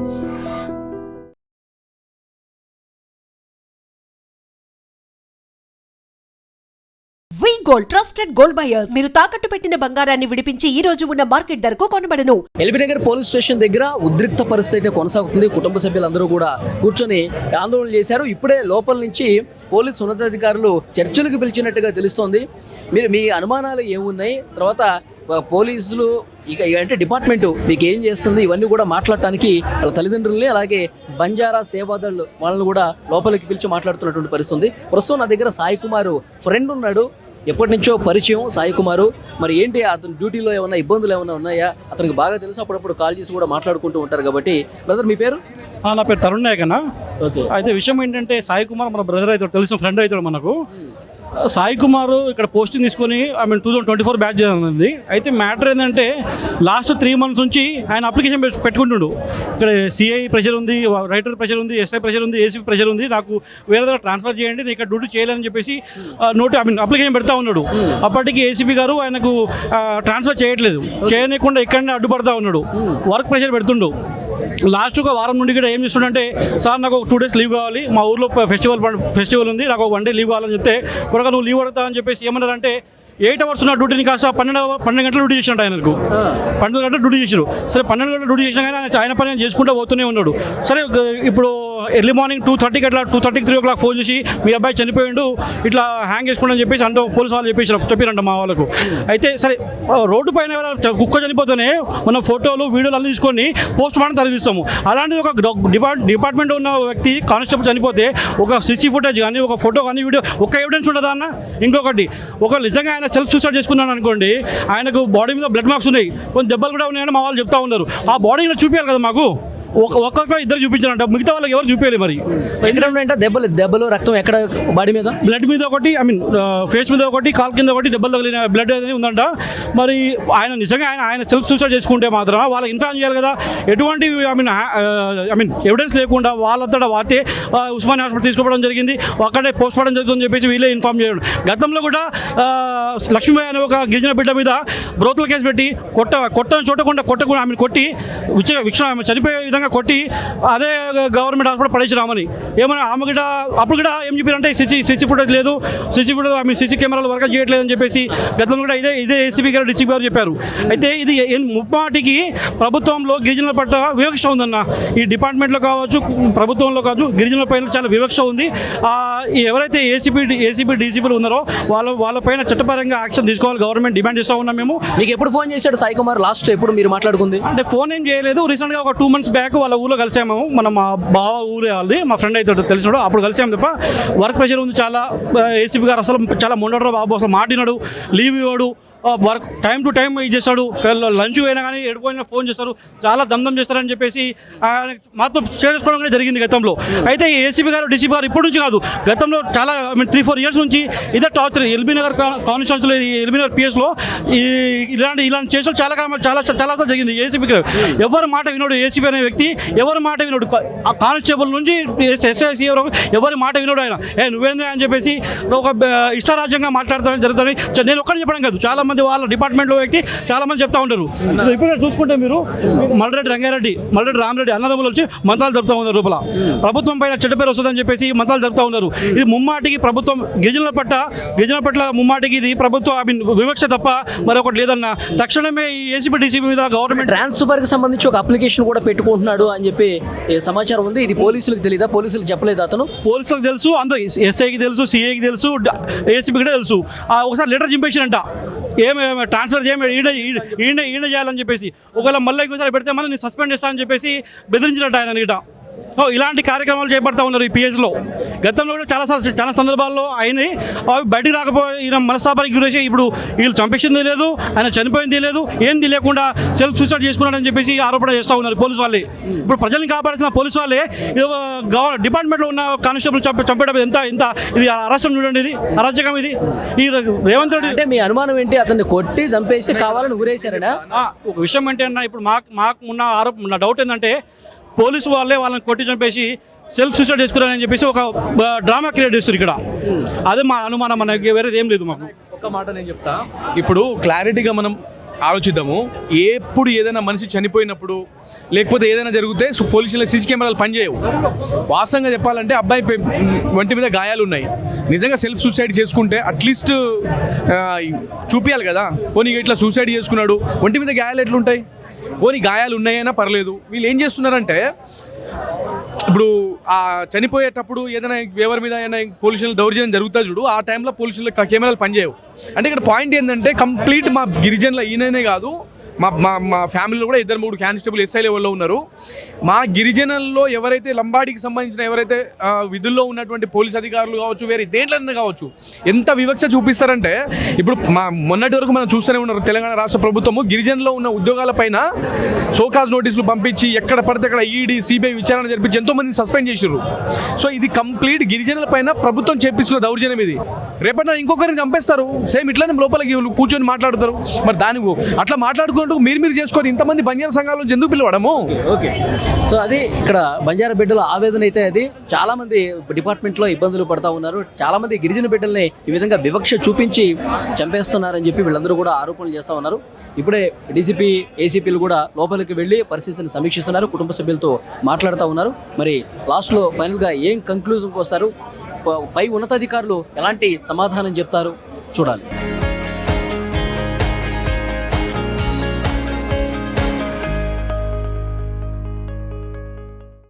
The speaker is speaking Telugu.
వి గోల్డ్ ట్రస్టెడ్ గోల్డ్ బయర్స్ మీరు తాకట్టు పెట్టిన బంగారాన్ని విడిపించి ఈ రోజు ఉన్న మార్కెట్ ధరకు కొనబడను. ఎల్బీ నగర్ పోలీస్ స్టేషన్ దగ్గర ఉద్రిక్త పరిస్థితి అయితే కొనసాగుతుంది. కుటుంబ సభ్యులందరూ కూడా కూర్చొని ఆందోళన చేశారు. ఇప్పుడే లోపల నుంచి పోలీసు ఉన్నతాధికారులు చర్చలకు పిలిచినట్టుగా తెలుస్తోంది. మీరు మీ అనుమానాలు ఏమున్నాయి, తర్వాత పోలీసులు ఇక అంటే డిపార్ట్మెంట్ మీకు ఏం చేస్తుంది, ఇవన్నీ కూడా మాట్లాడటానికి వాళ్ళ తల్లిదండ్రుల్ని అలాగే బంజారా సేవాదళ్ వాళ్ళని కూడా లోపలికి పిలిచి మాట్లాడుతున్నటువంటి పరిస్థితి ఉంది. ప్రస్తుతం నా దగ్గర సాయి కుమార్ ఫ్రెండ్ ఉన్నాడు, ఎప్పటి నుంచో పరిచయం సాయి కుమారు. మరి ఏంటి అతని డ్యూటీలో ఏమైనా ఇబ్బందులు ఏమైనా ఉన్నాయా, అతనికి బాగా తెలుసు, అప్పుడప్పుడు కాల్ చేసి కూడా మాట్లాడుకుంటూ ఉంటారు. కాబట్టి బ్రదర్ మీ పేరు? నా పేరు తరుణ్ నాయక్ అన్న. ఓకే. అయితే విషయం ఏంటంటే సాయి కుమార్ మన బ్రదర్ అవుతాడు, తెలిసిన ఫ్రెండ్ అవుతాడు మనకు. సాయి కుమార్ ఇక్కడ పోస్టింగ్ తీసుకొని 2024 బ్యాచ్ జరిగింది. అయితే మ్యాటర్ ఏంటంటే లాస్ట్ 3 months నుంచి ఆయన అప్లికేషన్ పెట్టుకుంటుండు. ఇక్కడ సిఐ ప్రెషర్ ఉంది, రైటర్ ప్రెషర్ ఉంది, ఎస్ఐ ప్రెషర్ ఉంది, ఏసీపీ ప్రెషర్ ఉంది, నాకు వేరే దగ్గర ట్రాన్స్ఫర్ చేయండి, నేను ఇక్కడ డ్యూటీ చేయలేని చెప్పేసి అప్లికేషన్ పెడతా ఉన్నాడు. అప్పటికి ఏసీపీ గారు ఆయనకు ట్రాన్స్ఫర్ చేయట్లేదు, చేయనీయకుండా ఇక్కడనే అడ్డుపడతా ఉన్నాడు, వర్క్ ప్రెషర్ పెడుతుండు. లాస్ట్ ఒక వారం నుండి కూడా ఏం చేస్తుండే, సార్ నాకు 2 days లీవ్ కావాలి, మా ఊర్లో ఫెస్టివల్ ఉంది, నాకు 1 day లీవ్ కావాలని చెప్తే కొడక నువ్వు లీవ్ అడుగుతా అని చెప్పేసి ఏమన్నారంటే 8 hours ఉన్న డ్యూటీని కాస్త 12 గంటలు డ్యూటీ చేసినట్టు ఆయనకు 12 గంటలు డ్యూటీ చేశారు. సరే 12 గంటలు డ్యూటీ చేసినా కానీ ఆయన పని చేసుకుంటూ పోతూనే ఉన్నాడు. సరే ఇప్పుడు ఎర్లీ మార్నింగ్ 2:30కి అట్లా 2:30కి 3 o'clock ఫోన్ చేసి మీ అబ్బాయి చనిపోయిండు, ఇట్లా హ్యాంగ్ చేసుకుంటా అని చెప్పేసి అంటే పోలీసు వాళ్ళు చెప్పారంట మా వాళ్ళకు. అయితే సరే రోడ్డు పైన కుక్క చనిపోతేనే మనం ఫోటోలు వీడియోలు అన్నీ తీసుకొని పోస్ట్ మార్టం తరలిస్తాము. అలాంటిది ఒక డిపార్ట్మెంట్ ఉన్న వ్యక్తి కానిస్టేబుల్ చనిపోతే ఒక CC ఫుటేజ్ కానీ, ఒక ఫోటో కానీ, వీడియో ఒక ఎవిడెన్స్ ఉండదా అన్న? ఇంకొకటి, ఒక నిజంగా ఆయన సెల్ఫ్ సూసైడ్ చేసుకున్నాను అనుకోండి, ఆయనకు బాడీ మీద బ్లడ్ మార్క్స్ ఉన్నాయి, కొన్ని దెబ్బలు కూడా ఉన్నాయని మా వాళ్ళు చెప్తా ఉన్నారు. ఆ బాడీ మీద చూపించాలి కదా మాకు, ఒక్కొక్క ఇద్దరు చూపించారంట, మిగతా వాళ్ళకి ఎవరు చూపించాలి. మరి ఎక్కడ దెబ్బలు రక్తం ఎక్కడ? బాడీ మీద, బ్లడ్ మీద ఒకటి, ఫేస్ మీద ఒకటి, కాల్ కింద ఒకటి దెబ్బలు తగిలిన బ్లడ్ అనేది ఉందంట. మరి ఆయన నిజంగా ఆయన సెల్ఫ్ సూసైడ్ చేసుకుంటే మాత్రం వాళ్ళకి ఇన్ఫార్మ్ చేయాలి కదా. ఎటువంటి ఎవిడెన్స్ లేకుండా వాళ్ళంతటా వాతే ఉస్మానియా హాస్పిటల్ తీసుకోవడం జరిగింది, అక్కడే పోస్ట్ మార్టం జరుగుతుందని చెప్పేసి వీళ్ళే ఇన్ఫార్మ్ చేయడం. గతంలో కూడా లక్ష్మీబాయి అనే ఒక గిరిజన బిడ్డ మీద బ్రోతల కేసు పెట్టి కొట్టకుండా కొట్టి చనిపోయే విధంగా కొట్టి అదే గవర్నమెంట్ హాస్పిటల్ పడేసి రామని ఏమన్నా ఆమె కూడా అప్పుడు కూడా ఏం చెప్పారంటే సిసి ఫుటేజ్ లేదు, సిసి కెమెరాలు వర్క్ చేయట్లేదని చెప్పేసి గతంలో కూడా ఇదే ఏసీపీ గారు డిసిపి గారు చెప్పారు. అయితే ఇది ముప్పాటికి ప్రభుత్వంలో గిరిజనుల పట్ల వివక్ష ఉందన్న. ఈ డిపార్ట్మెంట్లో కావచ్చు, ప్రభుత్వంలో కావచ్చు, గిరిజనుల పైన చాలా వివక్ష ఉంది. ఎవరైతే ఏసీపీ డీసీపీలు ఉన్నారో వాళ్ళ పైన చట్టపరంగా యాక్షన్ తీసుకోవాలి గవర్నమెంట్ డిమాండ్ చేస్తూ ఉన్నాం మేము. మీకు ఎప్పుడు ఫోన్ చేశాడు సాయి కుమార్? లాస్ట్ ఎప్పుడు మీరు మాట్లాడుకుంది? అంటే ఫోన్ ఏం చేయలేదు, రీసెంట్గా ఒక 2 months బ్యాక్ వాళ్ళ ఊళ్ళో కలిసాము. మా బావ ఊరే వాళ్ళది, మా ఫ్రెండ్ అయితే తెలిసినాడు, అప్పుడు కలిసాము తప్ప. వర్క్ ప్రెషర్ ఉంది చాలా, ఏసీపీ గారు అసలు చాలా మొండడు బాబు, అసలు మాటినాడు, లీవ్ ఇవ్వడు, వర్క్ టైం టు టైం చేస్తాడు, లంచ్ అయినా కానీ ఎడిపోయినా ఫోన్ చేస్తారు, చాలా దమ్దం చేస్తారని చెప్పేసి మాతో షేర్ చేసుకోవడం జరిగింది గతంలో. అయితే ఏసీపీ గారు డిసిపి గారు ఇప్పటి నుంచి కాదు, గతంలో చాలా 3-4 years నుంచి ఇదే టార్చర్. ఎల్బీ నగర్ కాన్స్టిట్యూన్సీలో, ఎల్బీ నగర్ పిఎస్లో ఇలాంటి చేసిన చాలా జరిగింది. ఏసీపీ గారు ఎవరి మాట వినోడు, ఏసీపీ అనే వ్యక్తి ఎవరి మాట వినోడు, కానిస్టేబుల్ నుంచి ఎస్ఐసి ఎవరి మాట వినోడు. ఆయన నువ్వేందా అని చెప్పేసి ఒక ఇష్టారాజ్యంగా మాట్లాడతామని జరుగుతుంది. నేను ఒక్కడిని చెప్పడం కాదు, చాలా మంది వాళ్ళ డిపార్ట్మెంట్లో వ్యక్తి చాలా మంది చెప్తా ఉంటారు. ఇప్పుడు చూసుకుంటే మీరు మల్రెడ్డి రంగారెడ్డి, మల్రెడ్డి రామరెడ్డి అన్నదమ్ములు వచ్చి మంత్రాలు జరుపుతా ఉన్నారు. లోపల ప్రభుత్వం పైన చెడ్డ పేరు వస్తుందని చెప్పేసి మంత్రాలు జరుపుతా ఉన్నారు. ఇది ముమ్మాటికి ప్రభుత్వం గిరిజనుల పట్ల ముమ్మాటికి ఇది ప్రభుత్వం వివక్ష తప్ప మరొకటి లేదన్న. తక్షణమే ఈ ఏసీపీ డీసీపీ మీద గవర్నమెంట్ ట్రాన్స్ఫర్కి సంబంధించి ఒక అప్లికేషన్ కూడా పెట్టుకుంటున్నాడు అని చెప్పి సమాచారం ఉంది. ఇది పోలీసులకు తెలియదా? పోలీసులకు చెప్పలేదు అతను? పోలీసులకు తెలుసు, అందరూ ఎస్ఐకి తెలుసు, సిఐకి తెలుసు, ఏసీపీ కూడా తెలుసు. ఒకసారి లెటర్ చింపేసినంట, ఏమేమి ట్రాన్స్ఫర్ ఈయన చేయాలని చెప్పేసి, ఒకవేళ మళ్ళీ ఇంకోసారి పెడితే మళ్ళీ నేను సస్పెండ్ చేస్తానని చెప్పేసి బెదిరించినట్టు ఆయన గిట. ఇలాంటి కార్యక్రమాలు చేపడతా ఉన్నారు ఈ పిహెచ్లో. గతంలో కూడా చాలా సందర్భాల్లో అయినాయి, అవి బయటికి రాకపోయి ఈయన మనస్తాపానికి గురేసి ఇప్పుడు వీళ్ళు చంపేసింది లేదు, ఆయన చనిపోయింది లేదు, ఏంది లేకుండా సెల్ఫ్ సూసైడ్ చేసుకున్నాడని చెప్పేసి ఆరోపణ చేస్తూ ఉన్నారు పోలీసు వాళ్ళే. ఇప్పుడు ప్రజల్ని కాపాడాల్సిన పోలీసు వాళ్ళే డిపార్ట్మెంట్లో ఉన్న కానిస్టేబుల్ చంపేయడం ఎంత ఇది అరాచకం చూడండి, ఇది అరాచకం. ఇది ఈ రేవంత్ రెడ్డి అంటే మీ అనుమానం ఏంటి? అతన్ని కొట్టి చంపేసి కావాలని ఊరేశారనా? ఒక విషయం ఏంటి అన్న, ఇప్పుడు మాకు ఉన్న డౌట్ ఏంటంటే పోలీసు వాళ్ళే వాళ్ళని కొట్టి చంపేసి సెల్ఫ్ సూసైడ్ చేసుకున్నారని చెప్పేసి ఒక డ్రామా క్రియేట్ చేస్తారు ఇక్కడ. అదే మా అనుమానం, మనకి వేరేది ఏం లేదు. మాకు ఒక మాట నేను చెప్తా, ఇప్పుడు క్లారిటీగా మనం ఆలోచిద్దాము. ఎప్పుడు ఏదైనా మనిషి చనిపోయినప్పుడు లేకపోతే ఏదైనా జరిగితే పోలీసుల సీసీ కెమెరాలు పనిచేయవు. వాస్తవంగా చెప్పాలంటే అబ్బాయి ఒంటి మీద గాయాలు ఉన్నాయి. నిజంగా సెల్ఫ్ సూసైడ్ చేసుకుంటే అట్లీస్ట్ చూపించాలి కదా. పోనీ ఇట్లా సూసైడ్ చేసుకున్నాడు, ఒంటి మీద గాయాలు ఎట్లుంటాయి? పోనీ గాయాలు ఉన్నాయైనా పర్లేదు. వీళ్ళు ఏం చేస్తున్నారంటే ఇప్పుడు ఆ చనిపోయేటప్పుడు ఏదైనా ఎవరి మీద అయినా పోలీసులు దౌర్జన్యం జరుగుతుంది చూడు, ఆ టైంలో పోలీసులు కెమెరాలు పనిచేయవు. అంటే ఇక్కడ పాయింట్ ఏంటంటే కంప్లీట్ మా గిరిజనుల ఈయననే కాదు, మా ఫ్యామిలీలో కూడా 2-3 కానిస్టేబుల్ ఎస్ఐ లెవెల్లో ఉన్నారు. మా గిరిజనుల్లో ఎవరైతే లంబాడికి సంబంధించిన ఎవరైతే విధుల్లో ఉన్నటువంటి పోలీస్ అధికారులు కావచ్చు, వేరే దేంట్లైనా కావచ్చు, ఎంత వివక్ష చూపిస్తారంటే ఇప్పుడు మొన్నటి వరకు మనం చూస్తూనే ఉన్నారు. తెలంగాణ రాష్ట్ర ప్రభుత్వము గిరిజనుల్లో ఉన్న ఉద్యోగాలపైన షోకాజ్ నోటీసులు పంపించి ఎక్కడ పడితే అక్కడ ఈడీ సిబిఐ విచారణ జరిపించి ఎంతోమందిని సస్పెండ్ చేశారు. సో ఇది కంప్లీట్ గిరిజనుల పైన ప్రభుత్వం చేపిస్తున్న దౌర్జన్యం ఇది. రేపటి ఇంకొకరిని చంపేస్తారు, సేమ్ ఇట్లానే లోపలికి కూర్చొని మాట్లాడతారు. మరి దాని అట్లా మాట్లాడుకుని మీరు చేసుకొని ఇంతమంది బంజారా సంఘాల నుంచి ఎందుకు పిలవడము? ఓకే, సో అది ఇక్కడ బంజారా బిడ్డల ఆవేదన అయితే అది. చాలా మంది డిపార్ట్మెంట్లో ఇబ్బందులు పడతా ఉన్నారు. చాలా మంది గిరిజన బిడ్డల్ని ఈ విధంగా వివక్ష చూపించి చంపేస్తున్నారని చెప్పి వీళ్ళందరూ కూడా ఆరోపణలు చేస్తూ ఉన్నారు. ఇప్పుడే డీసీపీ ఏసీపీలు కూడా లోపలికి వెళ్ళి పరిస్థితిని సమీక్షిస్తున్నారు, కుటుంబ సభ్యులతో మాట్లాడుతూ ఉన్నారు. మరి లాస్ట్లో ఫైనల్గా ఏం కంక్లూజన్కి వస్తారు, పై ఉన్నతాధికారులు ఎలాంటి సమాధానం చెప్తారు చూడాలి.